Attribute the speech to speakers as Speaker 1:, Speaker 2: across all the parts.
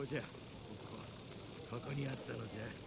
Speaker 1: じゃ。ここにあったのじゃ。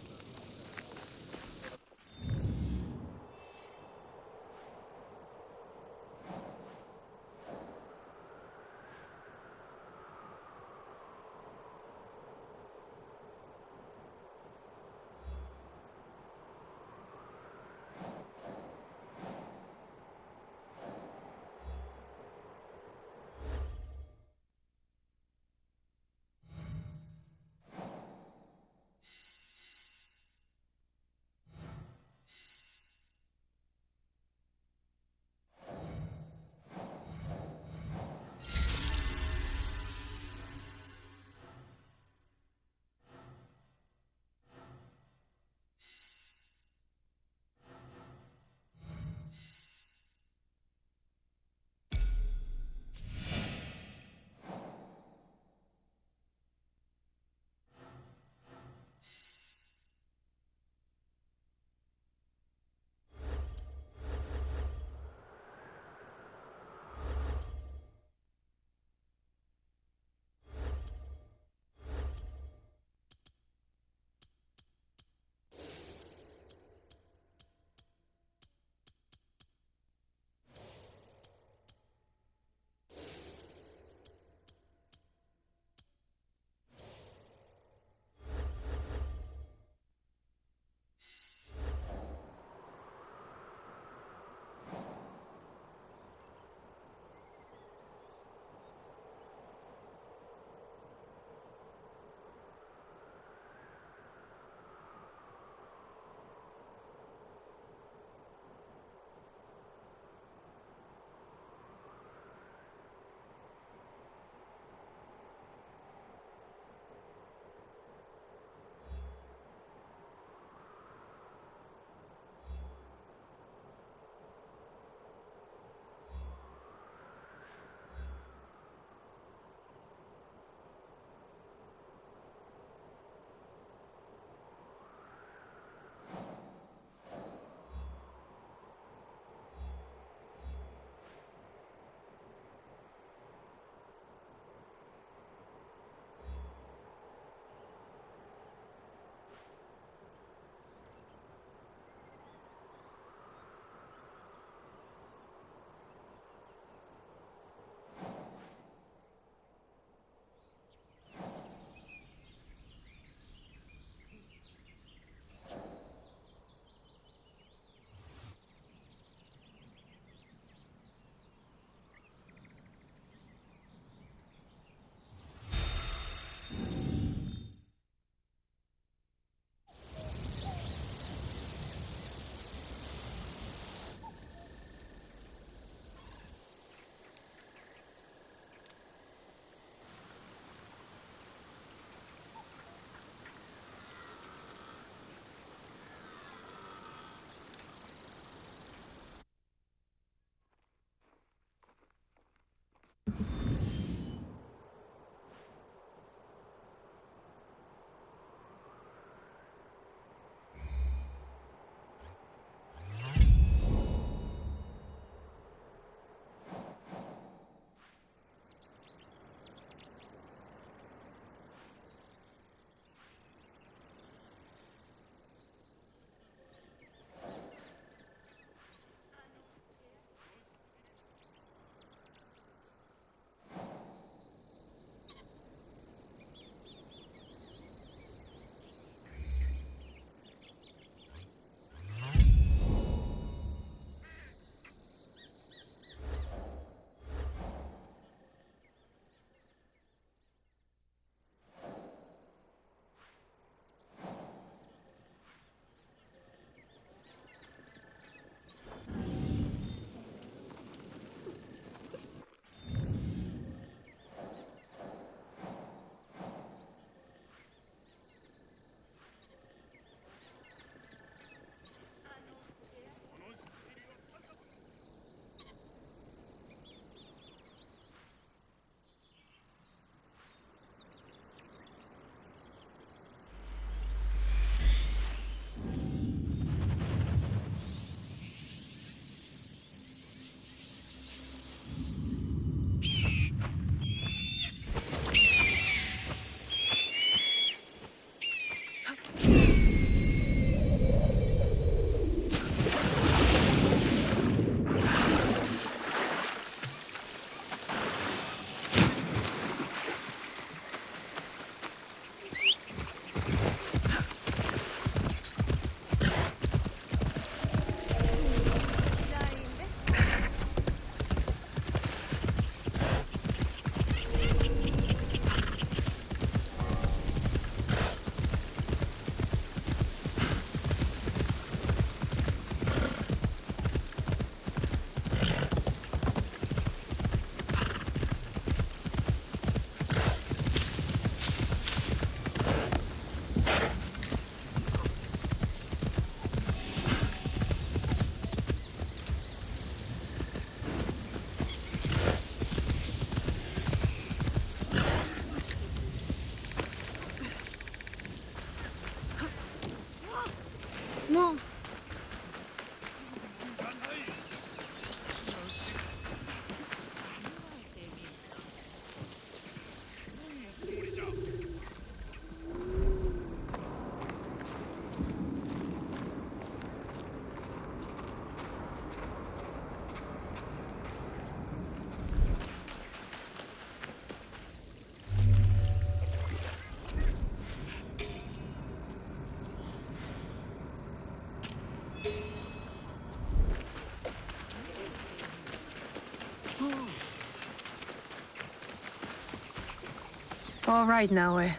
Speaker 2: All right, Naoe.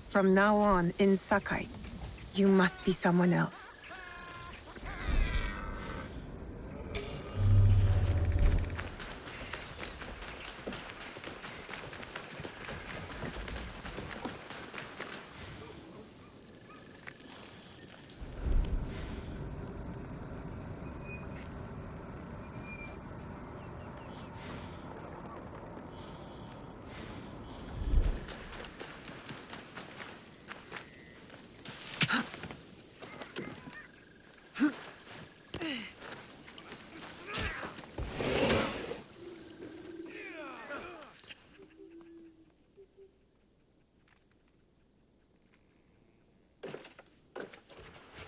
Speaker 2: From now on, in Sakai, you must be someone else.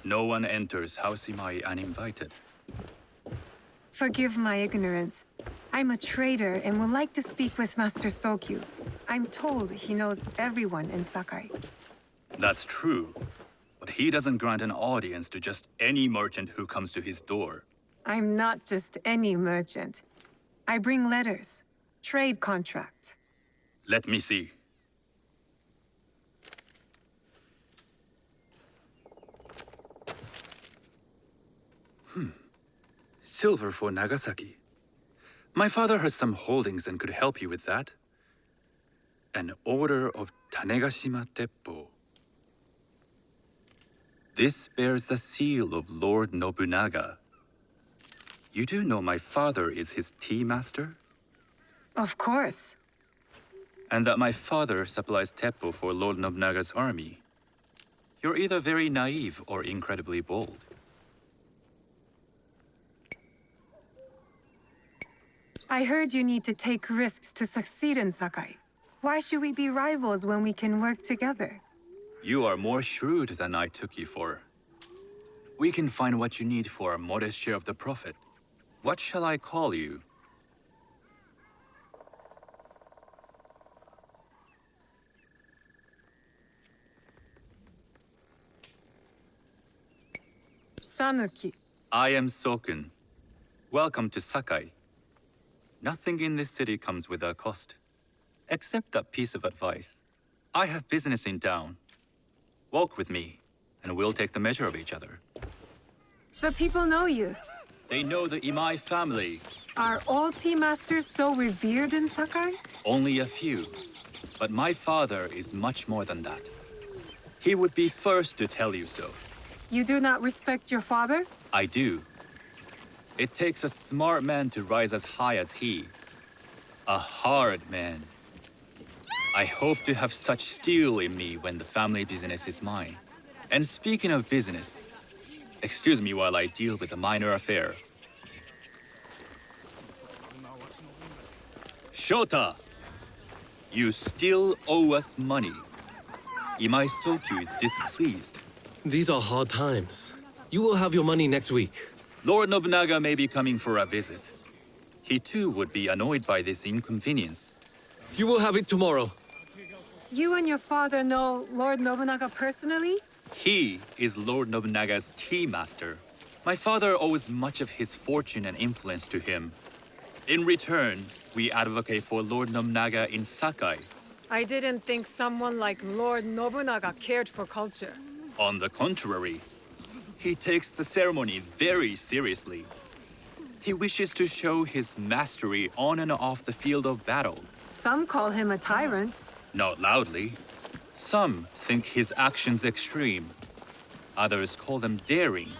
Speaker 3: No one enters House Imai uninvited.
Speaker 2: Forgive my ignorance. I'm a trader and would like to speak with Master Sokyu. I'm told he knows everyone in Sakai.
Speaker 3: That's true, but he doesn't grant an audience to just any merchant who comes to his door.
Speaker 2: I'm not just any merchant. I bring letters, trade contracts.
Speaker 3: Let me see. Silver for Nagasaki. My father has some holdings and could help you with that. An order of Tanegashima Teppo. This bears the seal of Lord Nobunaga. You do know my father is his tea master?
Speaker 2: Of course.
Speaker 3: And that my father supplies Teppo for Lord Nobunaga's army. You're either very naive or incredibly bold.
Speaker 2: I heard you need to take risks to succeed in Sakai. Why should we be rivals when we can work together?
Speaker 3: You are more shrewd than I took you for. We can find what you need for a modest share of the profit. What shall I call you?
Speaker 2: Sanuki.
Speaker 3: I am Sokun. Welcome to Sakai. Nothing in this city comes without cost. Except that piece of advice. I have business in town. Walk with me, and we'll take the measure of each other.
Speaker 2: The people know you.
Speaker 3: They know the Imai family.
Speaker 2: Are all tea masters so revered in Sakai?
Speaker 3: Only a few. But my father is much more than that. He would be first to tell you so.
Speaker 2: You do not respect your father?
Speaker 3: I do. It takes a smart man to rise as high as he. A hard man. I hope to have such steel in me when the family business is mine. And speaking of business, excuse me while I deal with a minor affair. Shota! You still owe us money. Imai Sokyu is displeased.
Speaker 4: These are hard times. You will have your money next week.
Speaker 3: Lord Nobunaga may be coming for a visit. He too would be annoyed by this inconvenience.
Speaker 4: You will have it tomorrow.
Speaker 2: You and your father know Lord Nobunaga personally?
Speaker 3: He is Lord Nobunaga's tea master. My father owes much of his fortune and influence to him. In return, we advocate for Lord Nobunaga in Sakai.
Speaker 2: I didn't think someone like Lord Nobunaga cared for culture.
Speaker 3: On the contrary, he takes the ceremony very seriously. He wishes to show his mastery on and off the field of battle.
Speaker 2: Some call him a tyrant.
Speaker 3: Not loudly. Some think his actions extreme. Others call them daring.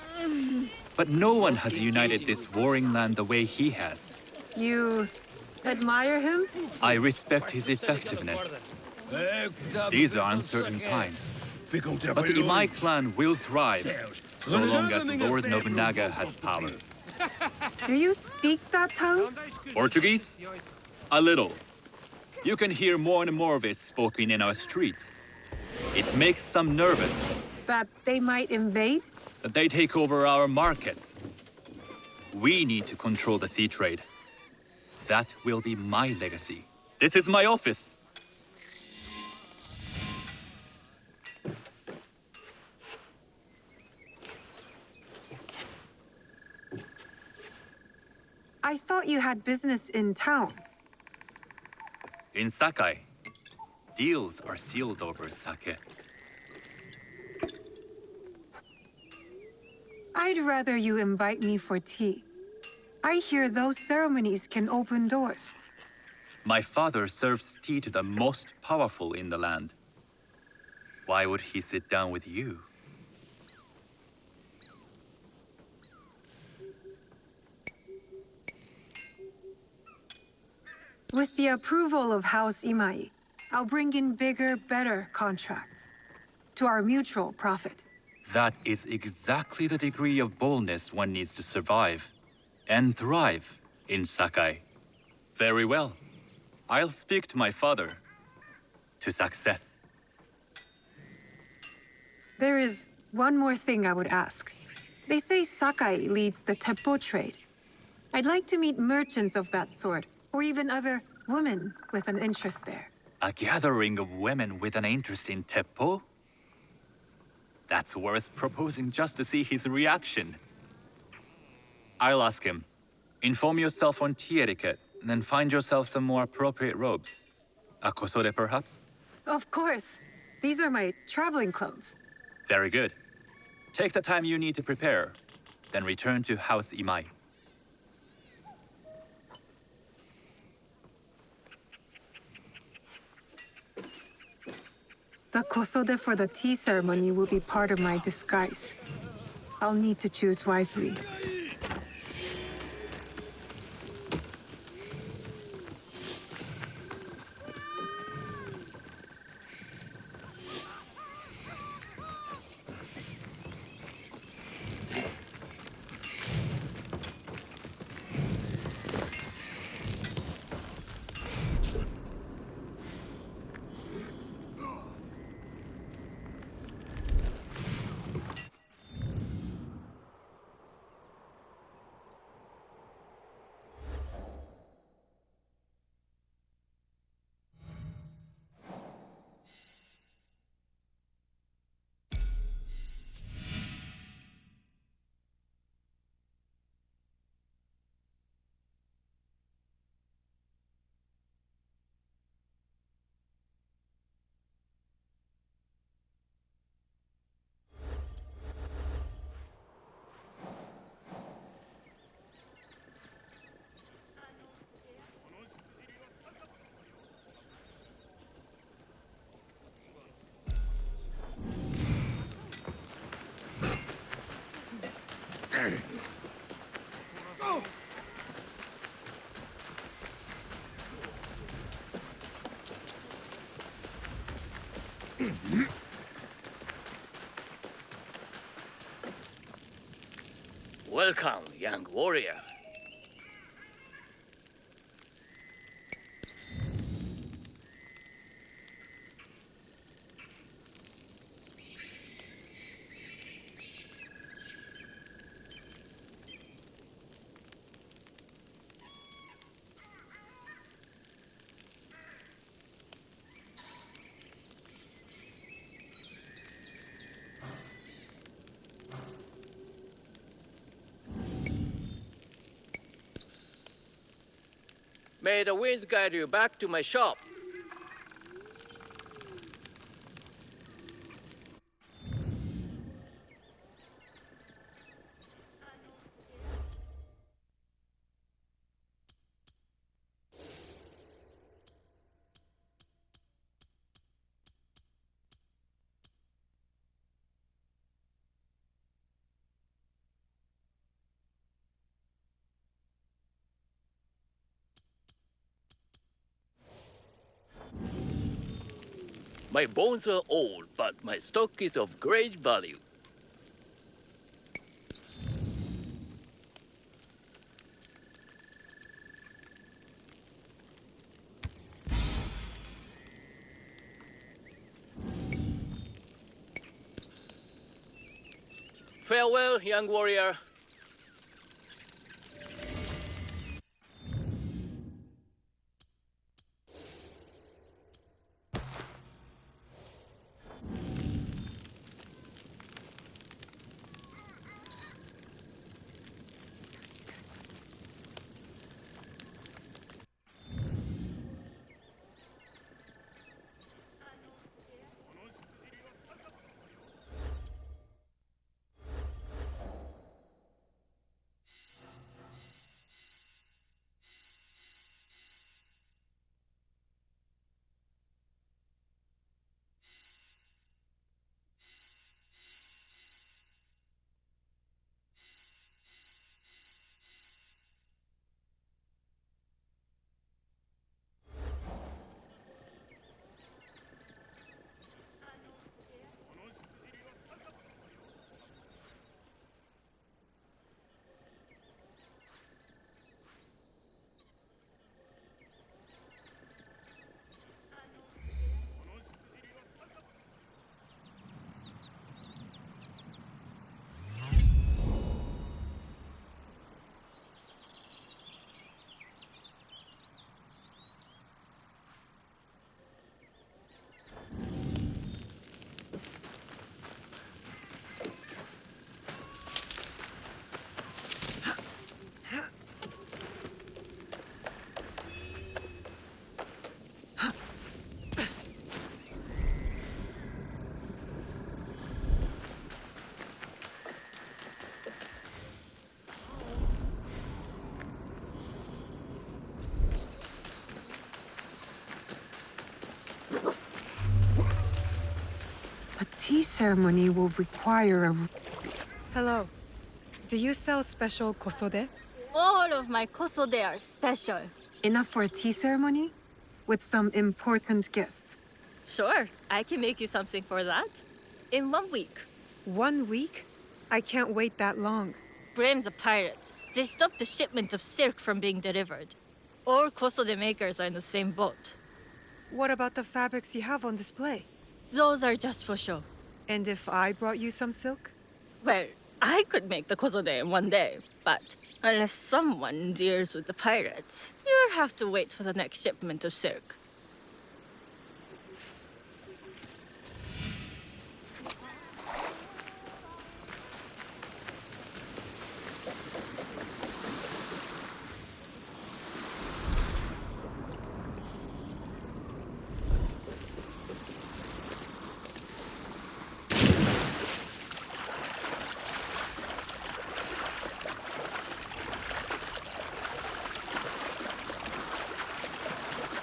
Speaker 3: But no one has united this warring land the way he has.
Speaker 2: You admire him?
Speaker 3: I respect his effectiveness. These are uncertain times. But the Imai clan will thrive, so long as Lord Nobunaga has power.
Speaker 2: Do you speak that tongue?
Speaker 3: Portuguese? A little. You can hear more and more of it spoken in our streets. It makes some nervous
Speaker 2: That they might invade?
Speaker 3: that they take over our markets. We need to control the sea trade. That will be my legacy. This is my office.
Speaker 2: I thought you had business in town.
Speaker 3: In Sakai, deals are sealed over sake.
Speaker 2: I'd rather you invite me for tea. I hear those ceremonies can open doors.
Speaker 3: My father serves tea to the most powerful in the land. Why would he sit down with you?
Speaker 2: With the approval of House Imai, I'll bring in bigger, better contracts. To our mutual profit.
Speaker 3: That is exactly the degree of boldness one needs to survive and thrive in Sakai. Very well. I'll speak to my father. To success.
Speaker 2: There is one more thing I would ask. They say Sakai leads the teppo trade. I'd like to meet merchants of that sort, or even other women with an interest there.
Speaker 3: A gathering of women with an interest in teppo? That's worth proposing just to see his reaction. I'll ask him. Inform yourself on tea etiquette, then find yourself some more appropriate robes. A kosode, perhaps?
Speaker 2: Of course. These are my traveling clothes.
Speaker 3: Very good. Take the time you need to prepare, then return to House Imai.
Speaker 2: The kosode for the tea ceremony will be part of my disguise. I'll need to choose wisely.
Speaker 5: Welcome, young warrior. May the winds guide you back to my shop. My bones are old, but my stock is of great value. Farewell, young warrior.
Speaker 2: tea ceremony will require a... Hello. Do you sell special kosode?
Speaker 6: All of my kosode are special.
Speaker 2: Enough for a tea ceremony? With some important guests.
Speaker 6: Sure, I can make you something for that. In 1 week.
Speaker 2: 1 week? I can't wait that long.
Speaker 6: Blame the pirates. They stopped the shipment of silk from being delivered. All kosode makers are in the same boat.
Speaker 2: What about the fabrics you have on display?
Speaker 6: Those are just for show.
Speaker 2: And if I brought you some silk?
Speaker 6: Well, I could make the kosode in 1 day, but unless someone deals with the pirates, you'll have to wait for the next shipment of silk.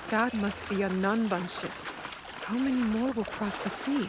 Speaker 2: That must be a Nanban ship. How many more will cross the sea?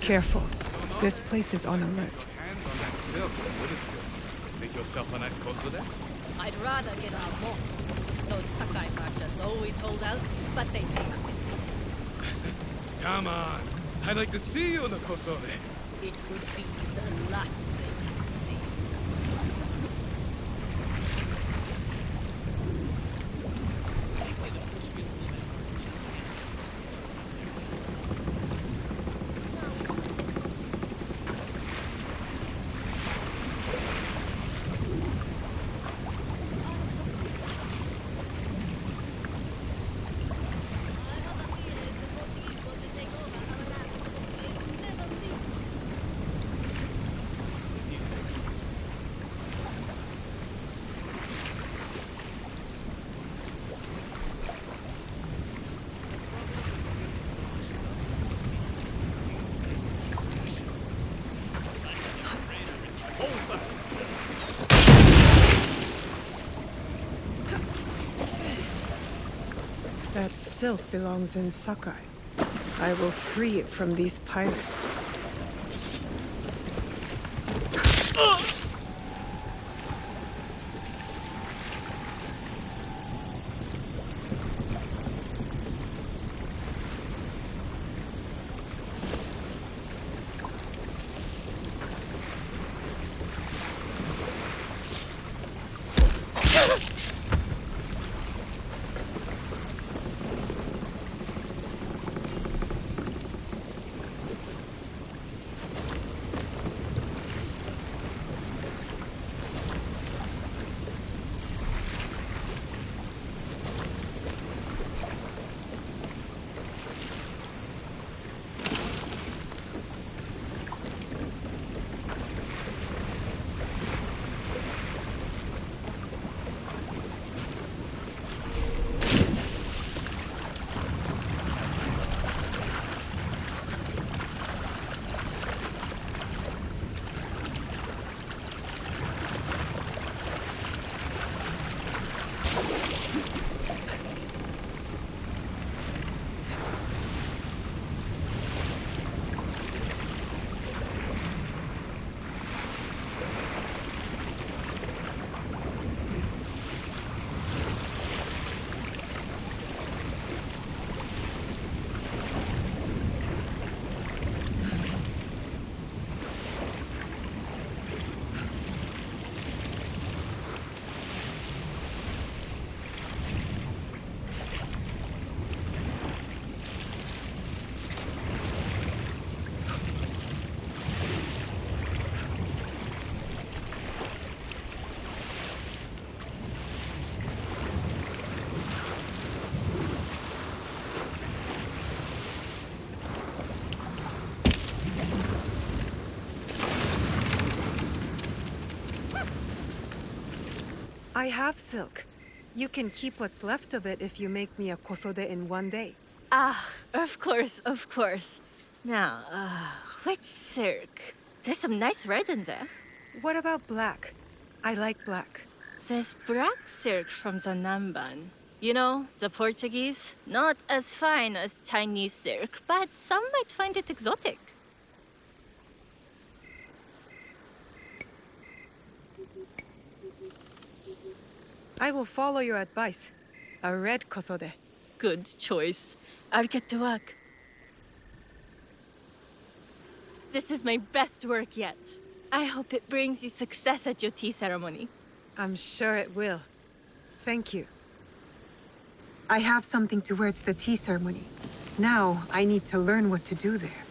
Speaker 2: Careful. This place is on alert.
Speaker 1: Hands on that silk, wouldn't you? Make yourself a nice kosode?
Speaker 6: I'd rather get our more. Those Sakai merchants always hold out, but they pay nothing.
Speaker 1: Come on. I'd like to see you in the kosode.
Speaker 6: It would be the last thing to see.
Speaker 2: That silk belongs in Sakai. I will free it from these pirates. I have silk. You can keep what's left of it if you make me a kosode in one day.
Speaker 6: Ah, of course, of course. Now, which silk? There's some nice red in there.
Speaker 2: What about black? I like black.
Speaker 6: There's black silk from the Namban. You know, the Portuguese. Not as fine as Chinese silk, but some might find it exotic.
Speaker 2: I will follow your advice. A red kosode.
Speaker 6: Good choice. I'll get to work. This is my best work yet. I hope it brings you success at your tea ceremony.
Speaker 2: I'm sure it will. Thank you. I have something to wear to the tea ceremony. Now, I need to learn what to do there.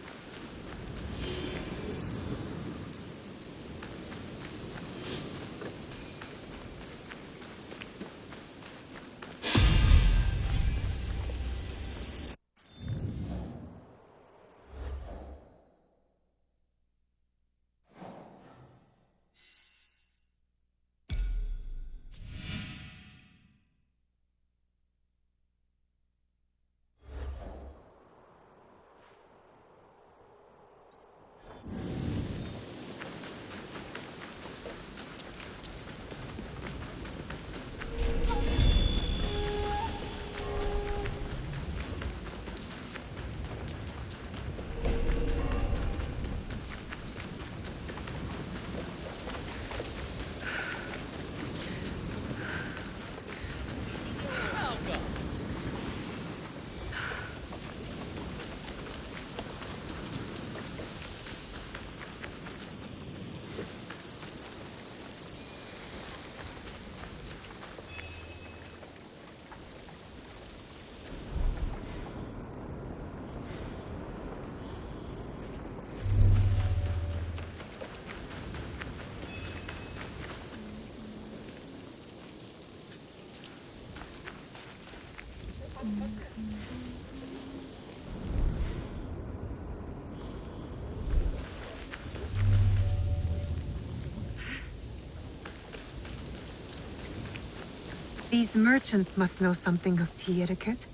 Speaker 2: These merchants must know something of tea etiquette.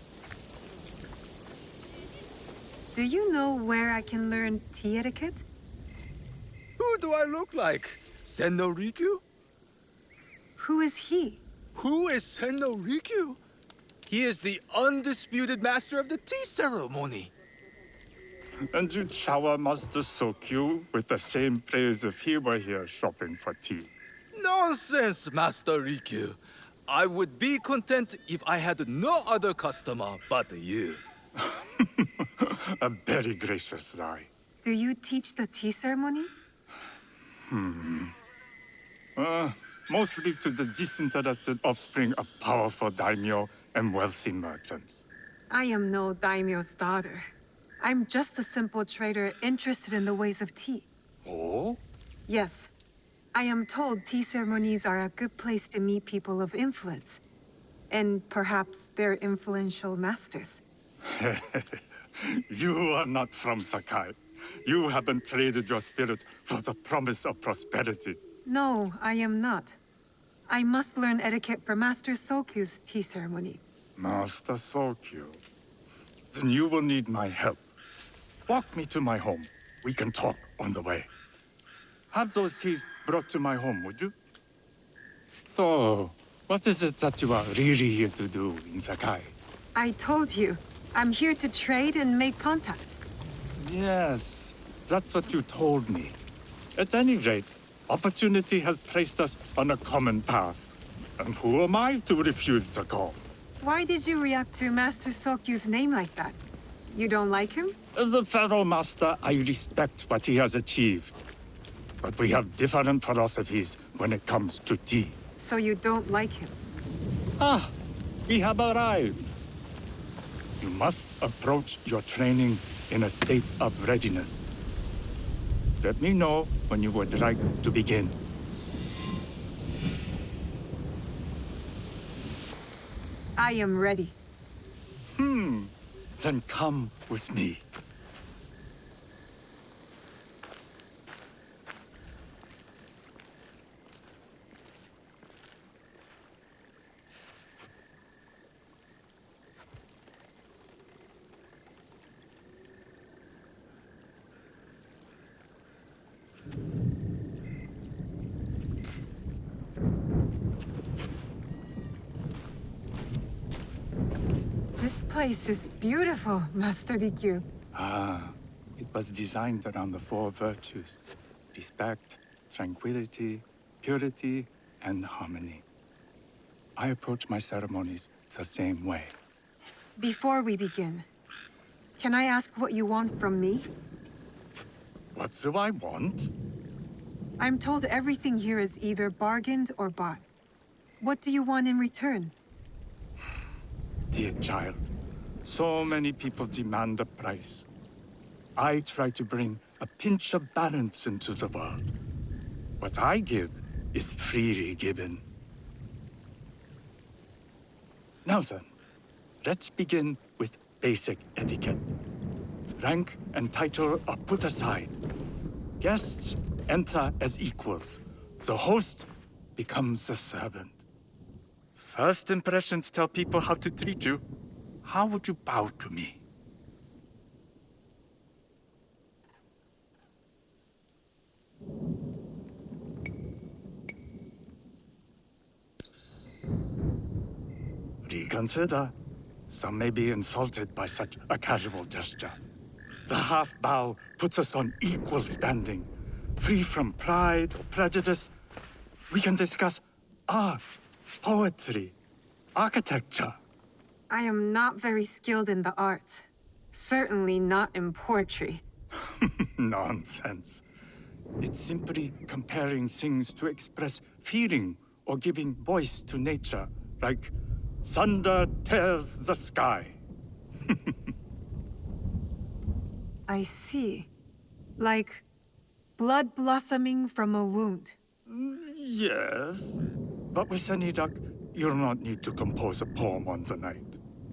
Speaker 2: Do you know where I can learn tea etiquette?
Speaker 1: Who do I look like? Senno Rikyu?
Speaker 2: Who is he?
Speaker 1: Who is Senno Rikyu? He is the undisputed master of the tea ceremony.
Speaker 7: And you shower Master Sokyu with the same praise if he were here shopping for tea.
Speaker 1: Nonsense, Master Rikyu. I would be content if I had no other customer but you.
Speaker 7: A very gracious lie.
Speaker 2: Do you teach the tea ceremony?
Speaker 7: Mostly to the disinterested offspring of powerful daimyo and wealthy merchants.
Speaker 2: I am no daimyo's daughter. I'm just a simple trader interested in the ways of tea.
Speaker 7: Oh?
Speaker 2: Yes. I am told tea ceremonies are a good place to meet people of influence. And perhaps their influential masters.
Speaker 7: You are not from Sakai. You haven't traded your spirit for the promise of prosperity.
Speaker 2: No, I am not. I must learn etiquette for Master Sokyu's tea ceremony.
Speaker 7: Master Sokyu. Then you will need my help. Walk me to my home. We can talk on the way. Have those teas brought to my home, would you? So, what is it that you are really here to do in Sakai?
Speaker 2: I told you, I'm here to trade and make contacts.
Speaker 7: Yes, that's what you told me. At any rate, opportunity has placed us on a common path. And who am I to refuse the call?
Speaker 2: Why did you react to Master Sokyu's name like that? You don't like him?
Speaker 7: As a Pharaoh Master, I respect what he has achieved. But we have different philosophies when it comes to tea.
Speaker 2: So you don't like him?
Speaker 7: Ah, we have arrived. You must approach your training in a state of readiness. Let me know when you would like to begin.
Speaker 2: I am ready.
Speaker 7: Then come with me.
Speaker 2: This place is beautiful, Master Rikyu.
Speaker 7: Ah, it was designed around the four virtues: respect, tranquility, purity, and harmony. I approach my ceremonies the same way.
Speaker 2: Before we begin, can I ask what you want from me?
Speaker 7: What do I want?
Speaker 2: I'm told everything here is either bargained or bought. What do you want in return?
Speaker 7: Dear child, so many people demand a price. I try to bring a pinch of balance into the world. What I give is freely given. Now then, let's begin with basic etiquette. Rank and title are put aside. Guests enter as equals. The host becomes the servant. First impressions tell people how to treat you. How would you bow to me? Reconsider. Some may be insulted by such a casual gesture. The half bow puts us on equal standing, free from pride or prejudice. We can discuss art, poetry, architecture.
Speaker 2: I am not very skilled in the arts. Certainly not in poetry.
Speaker 7: Nonsense. It's simply comparing things to express feeling or giving voice to nature, like thunder tears the sky.
Speaker 2: I see. Like blood blossoming from a wound.
Speaker 7: Yes, but with any luck, you'll not need to compose a poem on the night.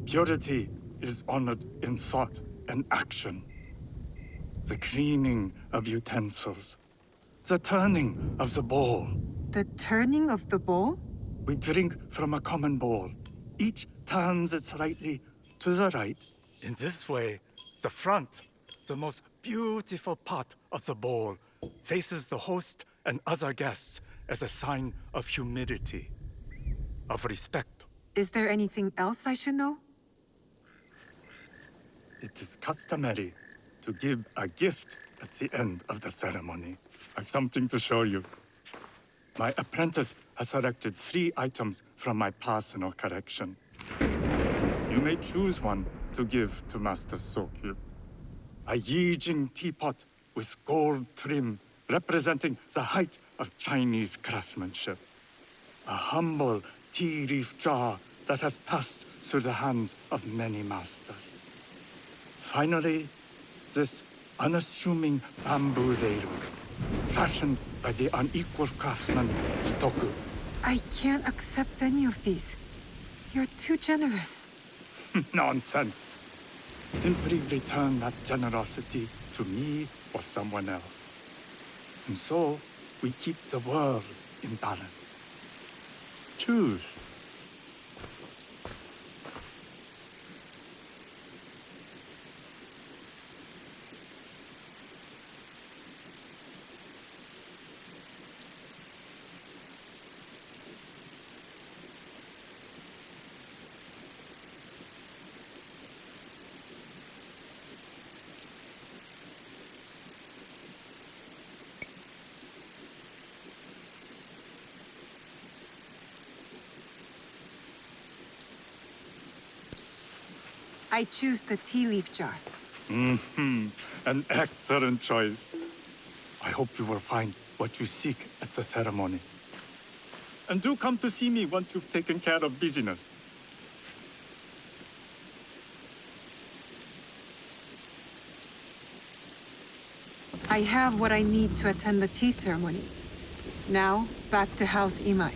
Speaker 7: Purity is honored in thought and action. The cleaning of utensils, the turning of the bowl.
Speaker 2: The turning of the bowl?
Speaker 7: We drink from a common bowl. Each turns it slightly to the right. In this way, the front, the most beautiful part of the bowl, faces the host and other guests as a sign of humility, of respect
Speaker 2: Is there anything else I should know?
Speaker 7: It is customary to give a gift at the end of the ceremony. I've something to show you. My apprentice has selected 3 items from my personal collection. You may choose one to give to Master Sokyu. A Yijing teapot with gold trim representing the height of Chinese craftsmanship. A humble tea leaf jar that has passed through the hands of many masters. Finally, this unassuming bamboo ladle, fashioned by the unequal craftsman Shitoku.
Speaker 2: I can't accept any of these. You're too generous.
Speaker 7: Nonsense. Simply return that generosity to me or someone else. And so, we keep the world in balance. Choose.
Speaker 2: I choose the tea leaf jar.
Speaker 7: An excellent choice. I hope you will find what you seek at the ceremony. And do come to see me once you've taken care of business.
Speaker 2: I have what I need to attend the tea ceremony. Now, back to House Imai.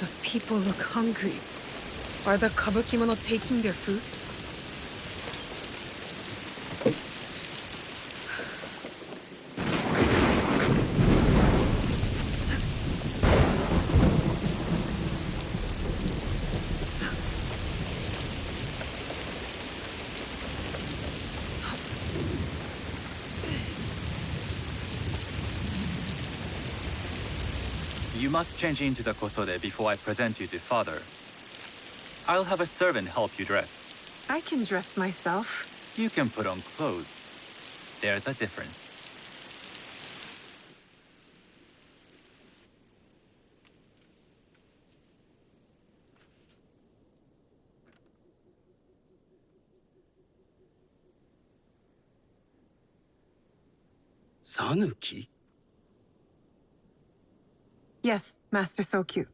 Speaker 2: The people look hungry. Are the Kabukimono taking their food?
Speaker 3: You must change into the kosode before I present you to father. I'll have a servant help you dress.
Speaker 2: I can dress myself.
Speaker 3: You can put on clothes. There's a difference.
Speaker 5: Sanuki?
Speaker 2: Yes, Master Sokyu.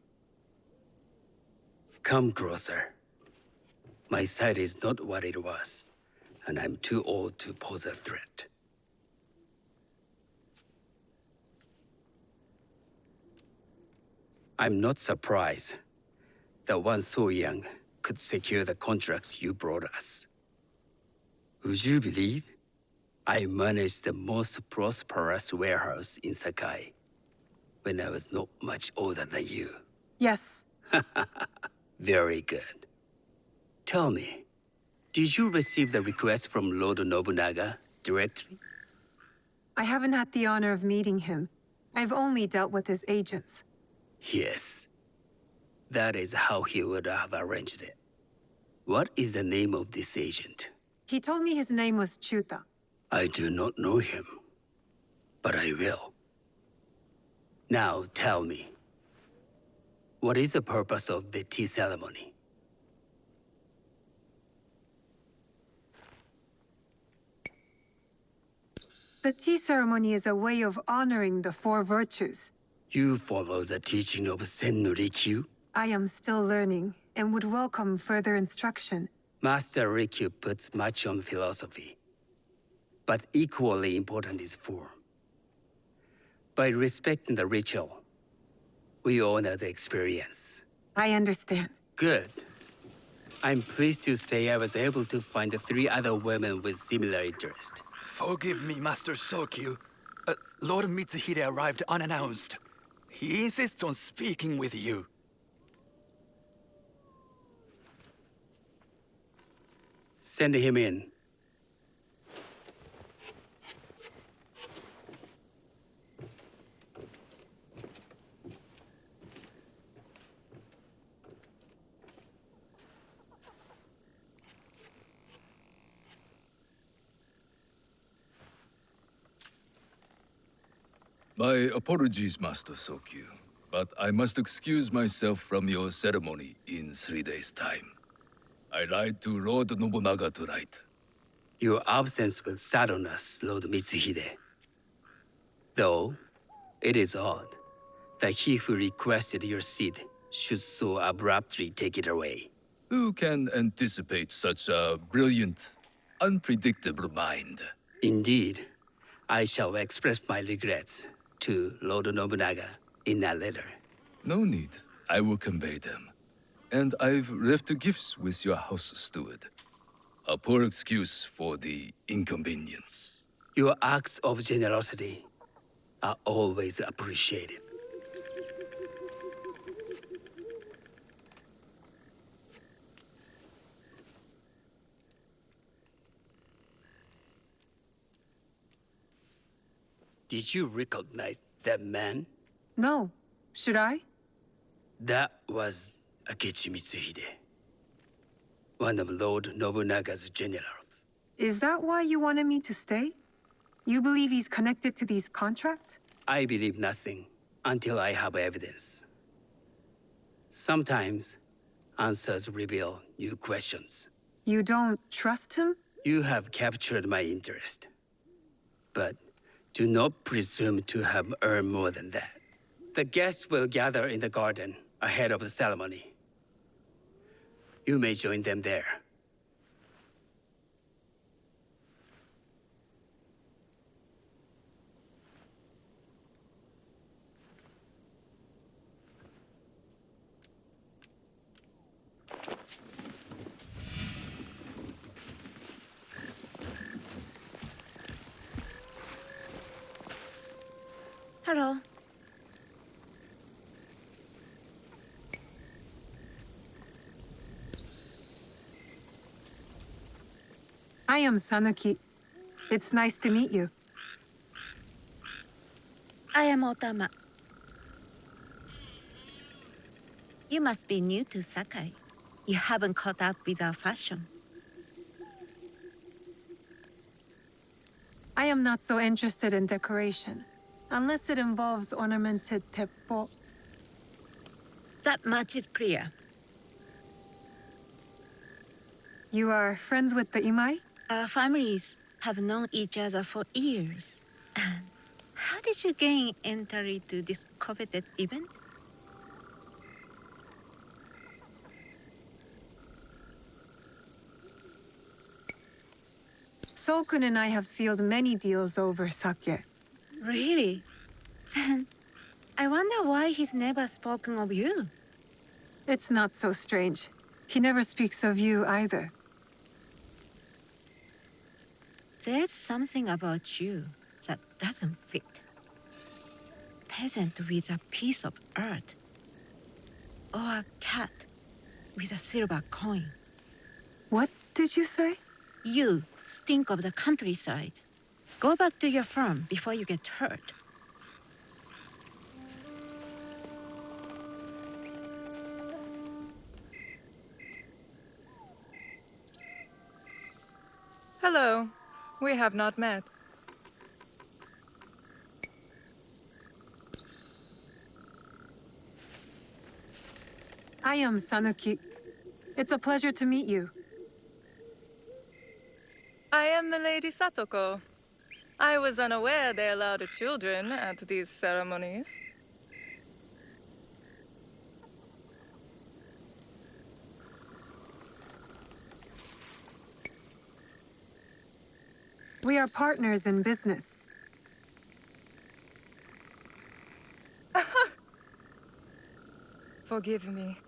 Speaker 5: Come closer. My sight is not what it was, and I'm too old to pose a threat. I'm not surprised that one so young could secure the contracts you brought us. Would you believe I managed the most prosperous warehouse in Sakai when I was not much older than you?
Speaker 2: Yes.
Speaker 5: Very good. Tell me, did you receive the request from Lord Nobunaga directly?
Speaker 2: I haven't had the honor of meeting him. I've only dealt with his agents.
Speaker 5: Yes. That is how he would have arranged it. What is the name of this agent?
Speaker 2: He told me his name was Chuta.
Speaker 5: I do not know him, but I will. Now tell me, what is the purpose of the tea ceremony?
Speaker 2: The tea ceremony is a way of honoring the 4 virtues.
Speaker 5: You follow the teaching of Senno Rikyu?
Speaker 2: I am still learning and would welcome further instruction.
Speaker 5: Master Rikyu puts much on philosophy, but equally important is form. By respecting the ritual, we honor the experience.
Speaker 2: I understand.
Speaker 5: Good. I'm pleased to say I was able to find 3 other women with similar interest.
Speaker 8: Forgive me, Master Sokyu. Lord Mitsuhide arrived unannounced. He insists on speaking with you.
Speaker 5: Send him in.
Speaker 1: My apologies, Master Sokyu, but I must excuse myself from your ceremony in 3 days' time. I lied to Lord Nobunaga tonight.
Speaker 5: Your absence will sadden us, Lord Mitsuhide. Though, it is odd that he who requested your seat should so abruptly take it away.
Speaker 1: Who can anticipate such a brilliant, unpredictable mind?
Speaker 5: Indeed, I shall express my regrets to Lord Nobunaga in a letter.
Speaker 1: No need. I will convey them. And I've left the gifts with your house steward. A poor excuse for the inconvenience.
Speaker 5: Your acts of generosity are always appreciated. Did you recognize that man?
Speaker 2: No. Should I?
Speaker 5: That was Akechi Mitsuhide, one of Lord Nobunaga's generals.
Speaker 2: Is that why you wanted me to stay? You believe he's connected to these contracts?
Speaker 5: I believe nothing until I have evidence. Sometimes, answers reveal new questions.
Speaker 2: You don't trust him?
Speaker 5: You have captured my interest. But do not presume to have earned more than that. The guests will gather in the garden ahead of the ceremony. You may join them there.
Speaker 6: Hello.
Speaker 2: I am Sanuki. It's nice to meet you.
Speaker 9: I am Otama. You must be new to Sakai. You haven't caught up with our fashion.
Speaker 2: I am not so interested in decoration, unless it involves ornamented teppo.
Speaker 9: That much is clear.
Speaker 2: You are friends with the Imai?
Speaker 9: Our families have known each other for years. How did you gain entry to this coveted event?
Speaker 2: Sokun and I have sealed many deals over sake.
Speaker 9: Really? Then I wonder why he's never spoken of you.
Speaker 2: It's not so strange. He never speaks of you either.
Speaker 9: There's something about you that doesn't fit. Peasant with a piece of earth. Or a cat with a silver coin.
Speaker 2: What did you say?
Speaker 9: You stink of the countryside. Go back to your farm before you get hurt.
Speaker 10: Hello. We have not met.
Speaker 2: I am Sanuki. It's a pleasure to meet you.
Speaker 10: I am Milady Satoko. I was unaware they allowed children at these ceremonies.
Speaker 2: We are partners in business.
Speaker 10: Forgive me.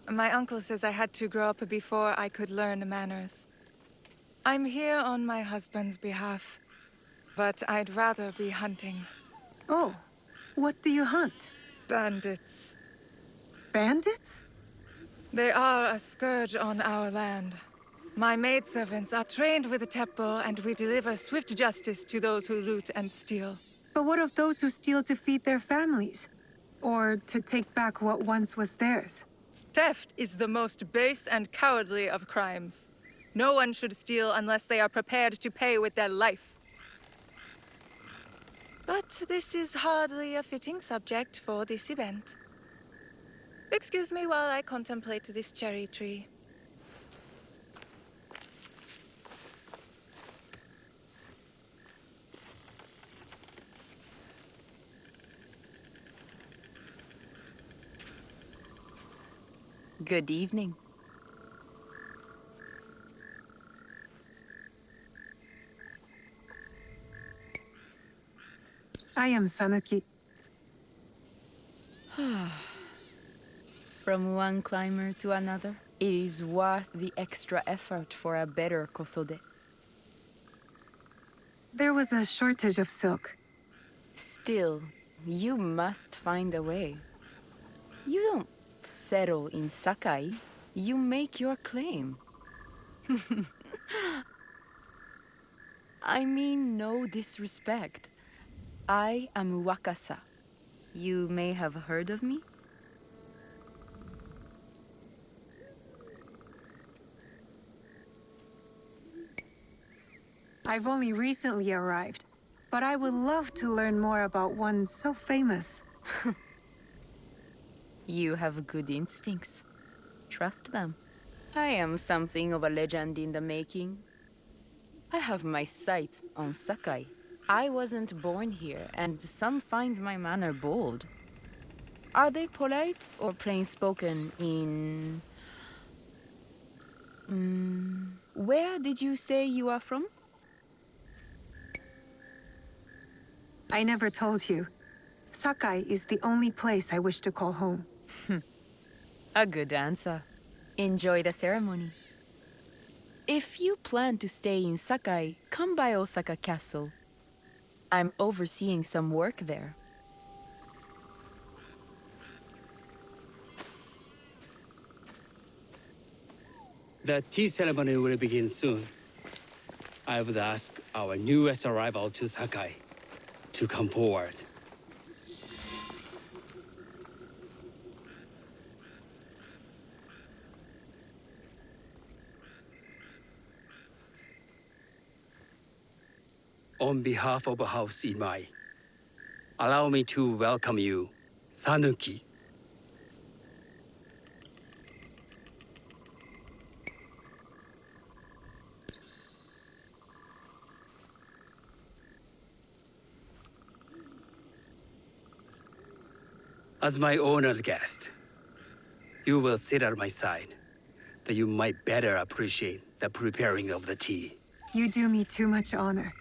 Speaker 10: My uncle says I had to grow up before I could learn manners. I'm here on my husband's behalf, but I'd rather be hunting.
Speaker 2: Oh, what do you hunt?
Speaker 10: Bandits.
Speaker 2: Bandits?
Speaker 10: They are a scourge on our land. My maidservants are trained with the Teppo, and we deliver swift justice to those who loot and steal.
Speaker 2: But what of those who steal to feed their families? Or to take back what once was theirs?
Speaker 10: Theft is the most base and cowardly of crimes. No one should steal unless they are prepared to pay with their life. But this is hardly a fitting subject for this event. Excuse me while I contemplate this cherry tree.
Speaker 11: Good evening.
Speaker 2: I am Sanuki.
Speaker 11: From one climber to another, it is worth the extra effort for a better kosode.
Speaker 2: There was a shortage of silk.
Speaker 11: Still, you must find a way. You don't settle in Sakai. You make your claim. I mean no disrespect. I am Wakasa. You may have heard of me?
Speaker 2: I've only recently arrived, but I would love to learn more about one so famous.
Speaker 11: You have good instincts. Trust them. I am something of a legend in the making. I have my sights on Sakai. I wasn't born here, and some find my manner bold. Are they polite or plain-spoken in... where did you say you are from?
Speaker 2: I never told you. Sakai is the only place I wish to call home.
Speaker 11: A good answer. Enjoy the ceremony. If you plan to stay in Sakai, come by Osaka Castle. I'm overseeing some work there.
Speaker 5: The tea ceremony will begin soon. I would ask our newest arrival to Sakai to come forward. On behalf of House Imai, allow me to welcome you, Sanuki. As my honored guest, you will sit at my side, that you might better appreciate the preparing of the tea.
Speaker 2: You do me too much honor.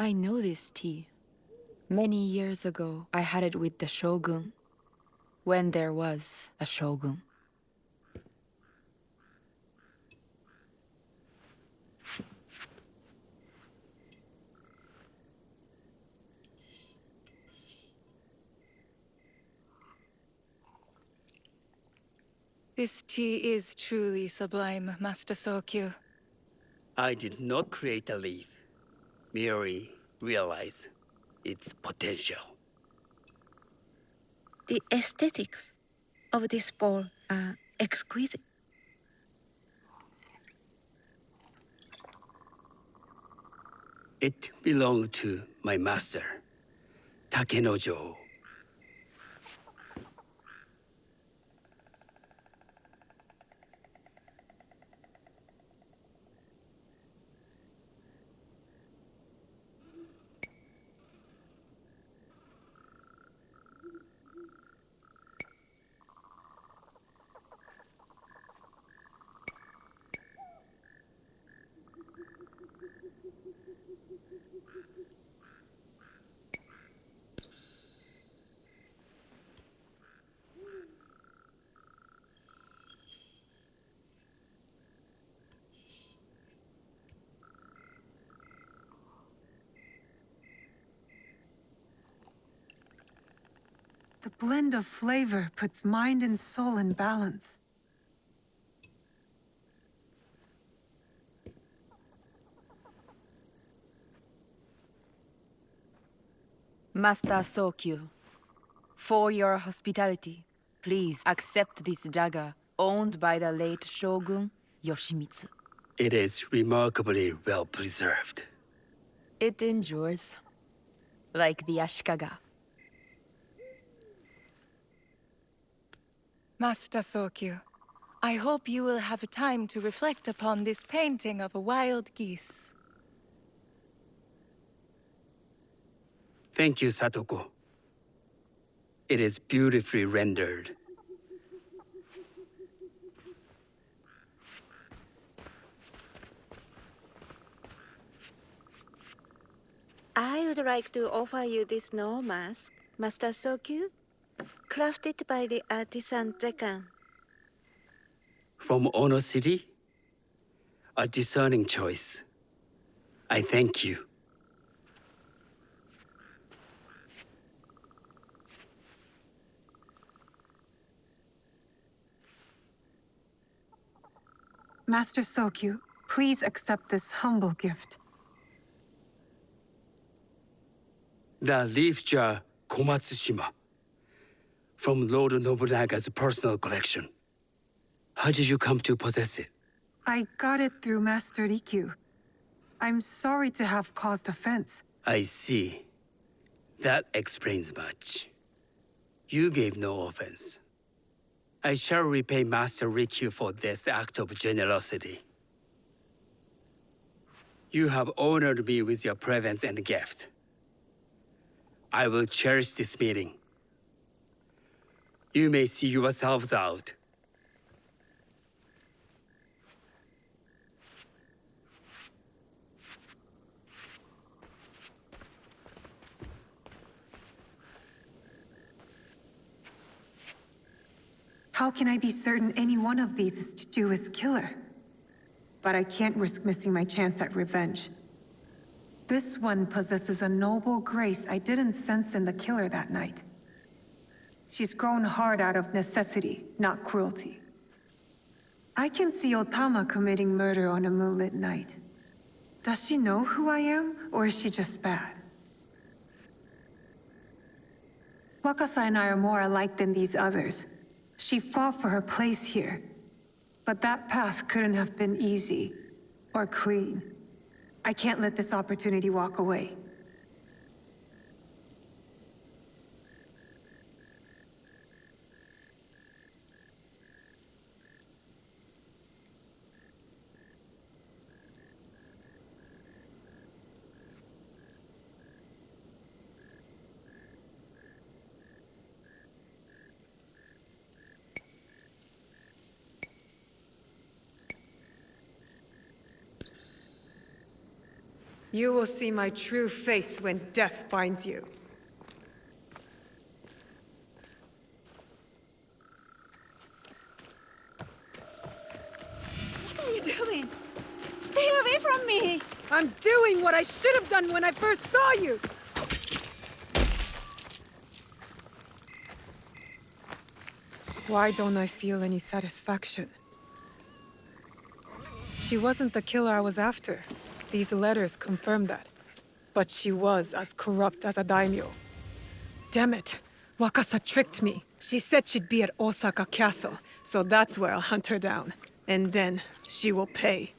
Speaker 11: I know this tea. Many years ago, I had it with the shogun. When there was a shogun.
Speaker 10: This tea is truly sublime, Master Sokyu.
Speaker 5: I did not create a leaf, merely realize its potential.
Speaker 9: The aesthetics of this bowl are exquisite.
Speaker 5: It belonged to my master, Takenojo.
Speaker 2: The blend of flavor puts mind and soul in balance.
Speaker 11: Master Sokyu, for your hospitality, please accept this dagger owned by the late Shogun Yoshimitsu.
Speaker 5: It is remarkably well preserved.
Speaker 11: It endures, like the Ashikaga.
Speaker 10: Master Sokyu, I hope you will have time to reflect upon this painting of a wild geese.
Speaker 5: Thank you, Satoko. It is beautifully rendered.
Speaker 9: I would like to offer you this snow mask, Master Sokyu, crafted by the artisan Zekan.
Speaker 5: From Ono City? A discerning choice. I thank you.
Speaker 2: Master Sokyu, please accept this humble gift.
Speaker 5: The leaf jar Komatsushima, from Lord Nobunaga's personal collection. How did you come to possess it?
Speaker 2: I got it through Master Rikyu. I'm sorry to have caused offense.
Speaker 5: I see. That explains much. You gave no offense. I shall repay Master Rikyu for this act of generosity. You have honored me with your presence and gift. I will cherish this meeting. You may see yourselves out.
Speaker 2: How can I be certain any one of these is Chichiu's killer? But I can't risk missing my chance at revenge. This one possesses a noble grace I didn't sense in the killer that night. She's grown hard out of necessity, not cruelty. I can see Otama committing murder on a moonlit night. Does she know who I am, or is she just bad? Wakasa and I are more alike than these others. She fought for her place here. But that path couldn't have been easy, or clean. I can't let this opportunity walk away. You will see my true face when death finds you.
Speaker 9: What are you doing? Stay away from me!
Speaker 2: I'm doing what I should have done when I first saw you! Why don't I feel any satisfaction? She wasn't the killer I was after. These letters confirm that. But she was as corrupt as a daimyo. Damn it! Wakasa tricked me. She said she'd be at Osaka Castle, so that's where I'll hunt her down. And then she will pay.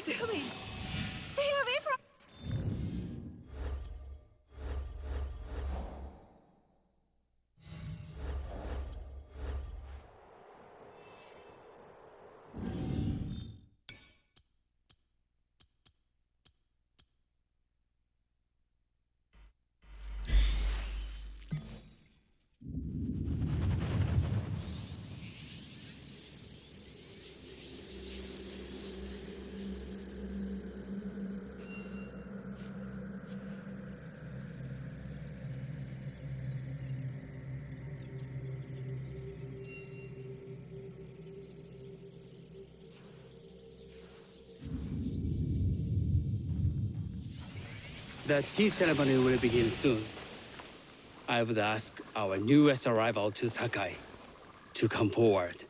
Speaker 9: Doing? Stay away from...
Speaker 5: The tea ceremony will begin soon. I would ask our newest arrival to Sakai to come forward.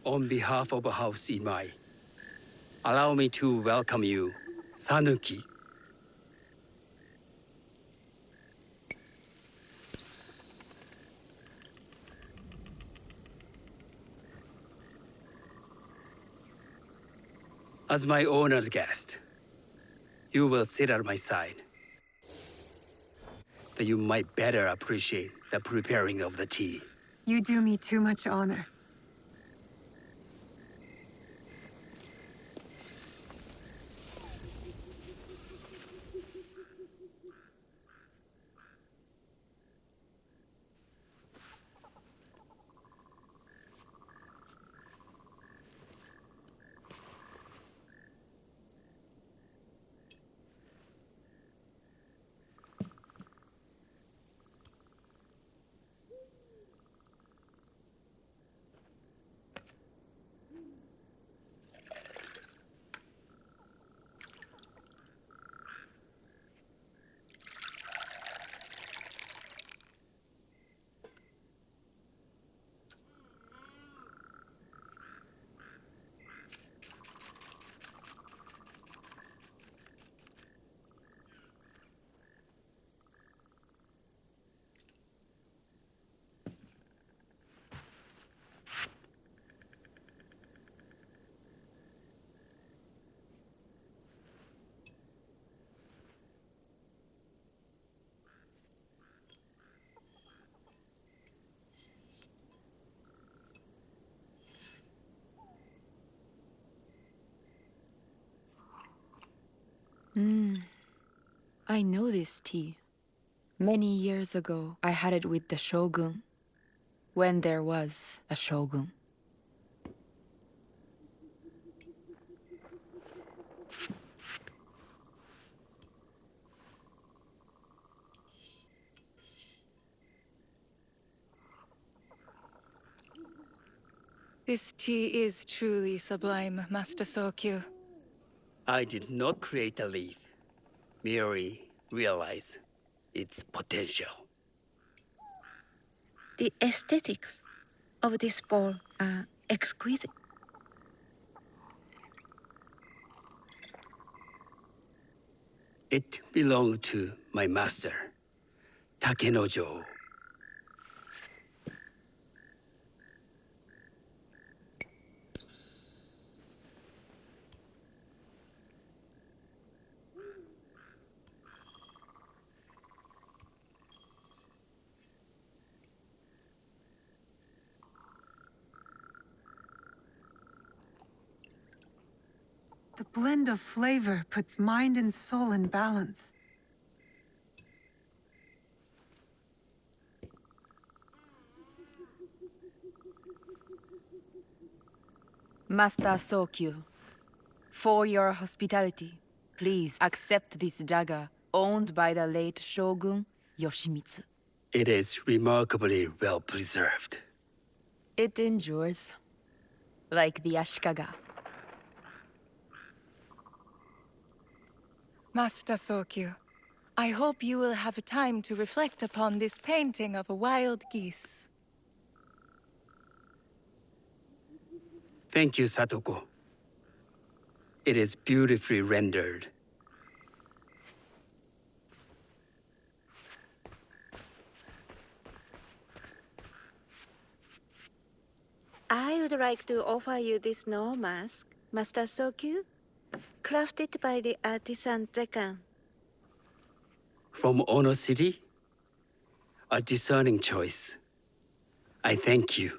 Speaker 5: On behalf of House Imai, allow me to welcome you, Sanuki. As my honored guest, you will sit at my side. But you might better appreciate the preparing of the tea.
Speaker 2: You do me too much honor.
Speaker 11: I know this tea. Many years ago, I had it with the shogun. When there was a shogun.
Speaker 10: This tea is truly sublime, Master Sokyu.
Speaker 5: I did not create a leaf, merely realize its potential.
Speaker 9: The aesthetics of this bowl are exquisite.
Speaker 5: It belonged to my master, Takenojo.
Speaker 2: The blend of flavor puts mind and soul in balance.
Speaker 11: Master Sokyu, for your hospitality, please accept this dagger owned by the late Shogun Yoshimitsu.
Speaker 5: It is remarkably well preserved.
Speaker 11: It endures, like the Ashikaga.
Speaker 10: Master Sokyu, I hope you will have time to reflect upon this painting of a wild geese.
Speaker 5: Thank you, Satoko. It is beautifully rendered.
Speaker 9: I would like to offer you this snow mask, Master Sokyu, crafted by the artisan Zekan.
Speaker 5: From Ono City? A discerning choice. I thank you.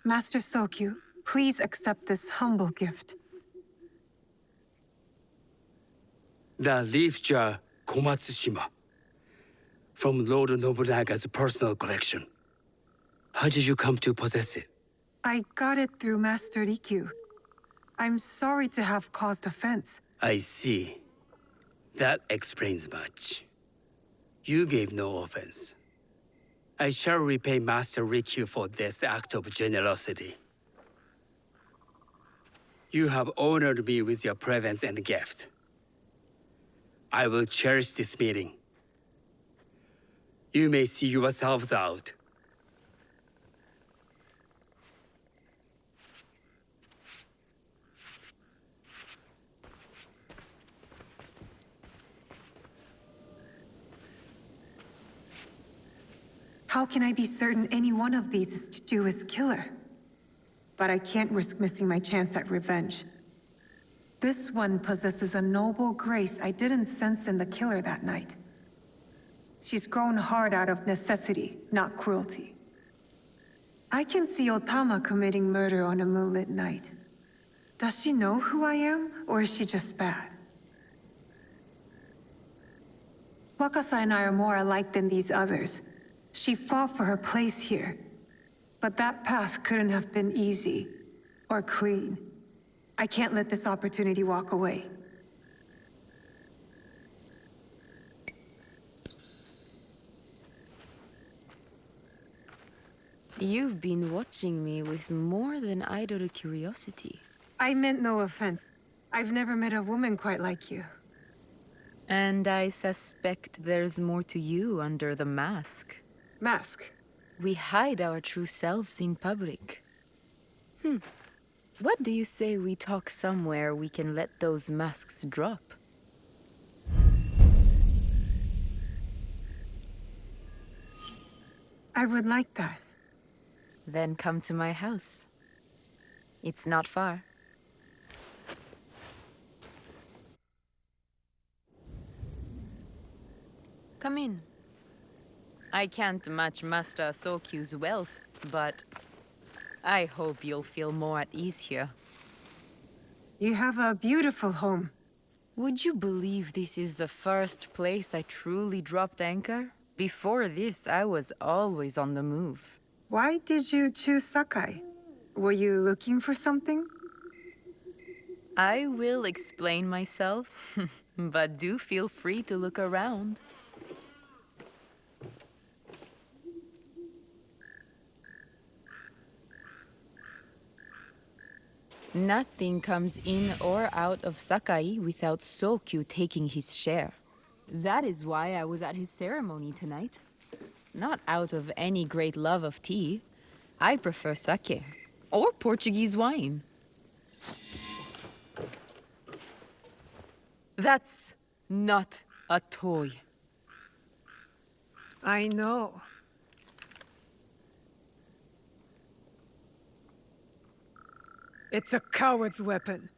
Speaker 2: Master Sokyu, please accept this humble gift.
Speaker 5: The leaf jar Komatsushima, from Lord Nobunaga's personal collection. How did you come to possess it?
Speaker 2: I got it through Master Rikyu. I'm sorry to have caused offense.
Speaker 5: I see. That explains much. You gave no offense. I shall repay Master Rikyu for this act of generosity. You have honored me with your presence and gift. I will cherish this meeting. You may see yourselves out.
Speaker 2: How can I be certain any one of these is to do his killer? But I can't risk missing my chance at revenge. This one possesses a noble grace I didn't sense in the killer that night. She's grown hard out of necessity, not cruelty. I can see Otama committing murder on a moonlit night. Does she know who I am, or is she just bad? Wakasa and I are more alike than these others. She fought for her place here. But that path couldn't have been easy, or clean. I can't let this opportunity walk away.
Speaker 11: You've been watching me with more than idle curiosity.
Speaker 2: I meant no offense. I've never met a woman quite like you.
Speaker 11: And I suspect there's more to you under the mask.
Speaker 2: Mask?
Speaker 11: We hide our true selves in public. What do you say we talk somewhere we can let those masks drop?
Speaker 2: I would like that.
Speaker 11: Then come to my house. It's not far. Come in. I can't match Master Sokyu's wealth, but I hope you'll feel more at ease here.
Speaker 2: You have a beautiful home.
Speaker 11: Would you believe this is the first place I truly dropped anchor? Before this, I was always on the move.
Speaker 2: Why did you choose Sakai? Were you looking for something?
Speaker 11: I will explain myself, but do feel free to look around. Nothing comes in or out of Sakai without Sokyu taking his share. That is why I was at his ceremony tonight. Not out of any great love of tea. I prefer sake, or Portuguese wine. That's not a toy.
Speaker 2: I know. It's a coward's weapon.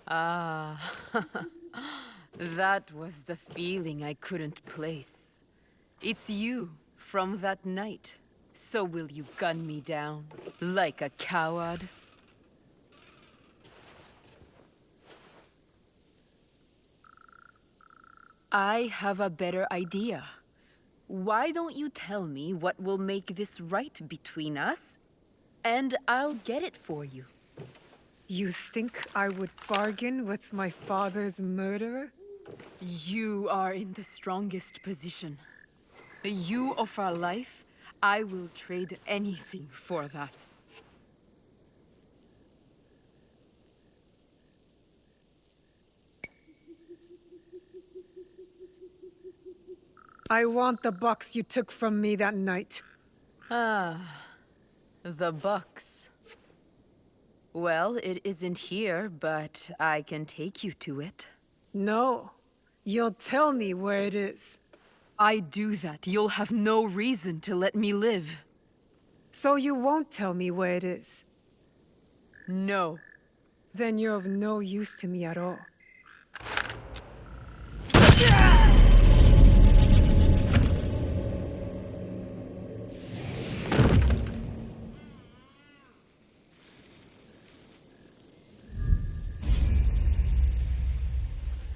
Speaker 11: Ah, that was the feeling I couldn't place. It's you from that night. So will you gun me down like a coward? I have a better idea. Why don't you tell me what will make this right between us, and I'll get it for you.
Speaker 2: You think I would bargain with my father's murderer?
Speaker 11: You are in the strongest position. You offer life, I will trade anything for that.
Speaker 2: I want the box you took from me that night.
Speaker 11: Ah, the box. Well, it isn't here, but I can take you to it.
Speaker 2: No. You'll tell me where it is.
Speaker 11: I do that, you'll have no reason to let me live.
Speaker 2: So you won't tell me where it is?
Speaker 11: No.
Speaker 2: Then you're of no use to me at all.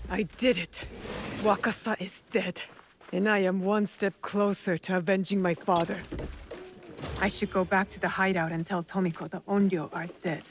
Speaker 2: I did it. Wakasa is dead. And I am one step closer to avenging my father. I should go back to the hideout and tell Tomiko the Onryo are dead.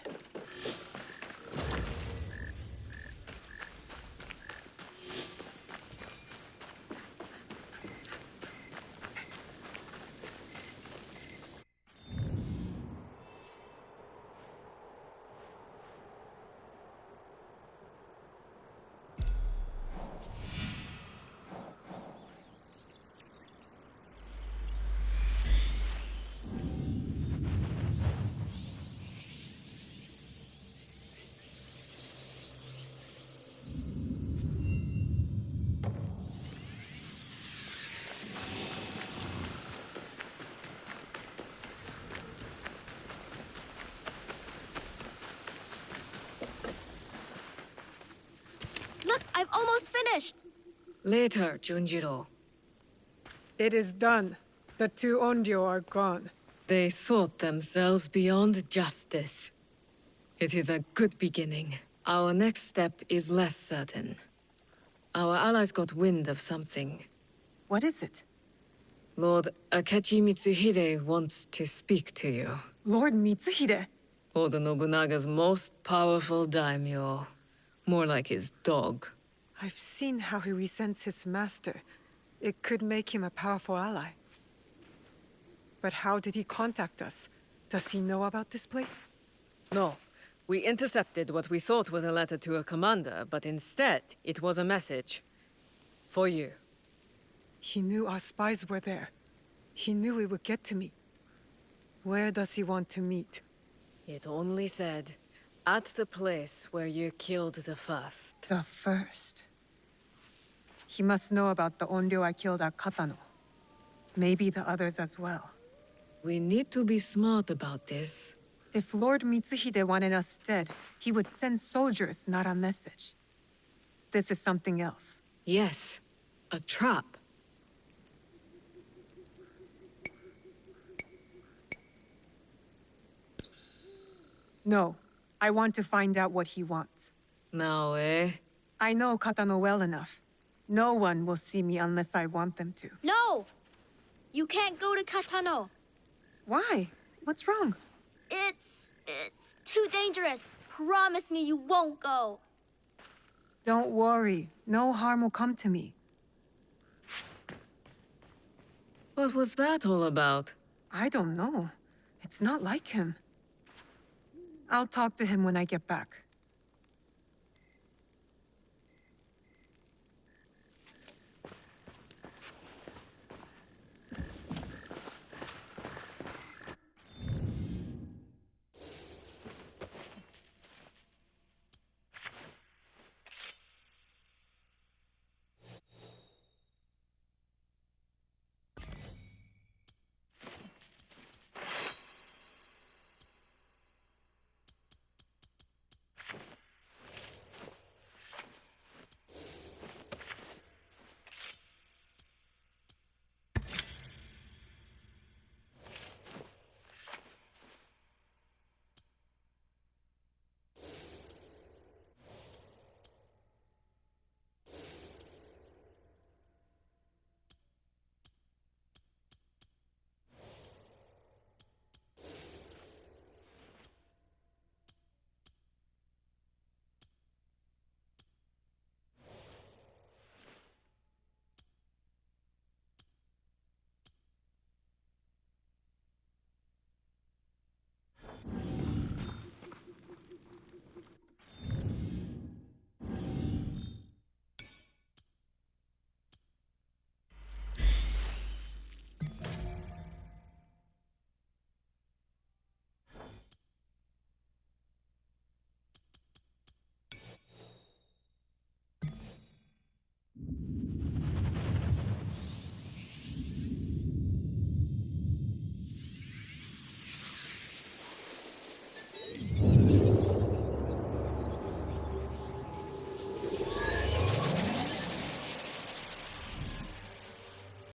Speaker 6: Look, I've almost finished.
Speaker 12: Later, Junjiro.
Speaker 2: It is done. The two Onryo are gone.
Speaker 12: They thought themselves beyond justice. It is a good beginning. Our next step is less certain. Our allies got wind of something.
Speaker 2: What is it?
Speaker 12: Lord Akechi Mitsuhide wants to speak to you.
Speaker 2: Lord Mitsuhide?
Speaker 12: Oda Nobunaga's most powerful daimyo. More like his dog.
Speaker 2: I've seen how he resents his master. It could make him a powerful ally. But how did he contact us? Does he know about this place?
Speaker 12: No. We intercepted what we thought was a letter to a commander, but instead, it was a message. For you.
Speaker 2: He knew our spies were there. He knew we would get to me. Where does he want to meet?
Speaker 12: It only said, at the place where you killed the first.
Speaker 2: The first. He must know about the Onryo I killed at Katano. Maybe the others as well.
Speaker 12: We need to be smart about this.
Speaker 2: If Lord Mitsuhide wanted us dead, he would send soldiers, not a message. This is something else.
Speaker 12: Yes, a trap.
Speaker 2: No. I want to find out what he wants.
Speaker 12: Now, eh?
Speaker 2: I know Katano well enough. No one will see me unless I want them to.
Speaker 13: No! You can't go to Katano.
Speaker 2: Why? What's wrong?
Speaker 13: It's too dangerous. Promise me you won't go.
Speaker 2: Don't worry. No harm will come to me.
Speaker 12: What was that all about?
Speaker 2: I don't know. It's not like him. I'll talk to him when I get back.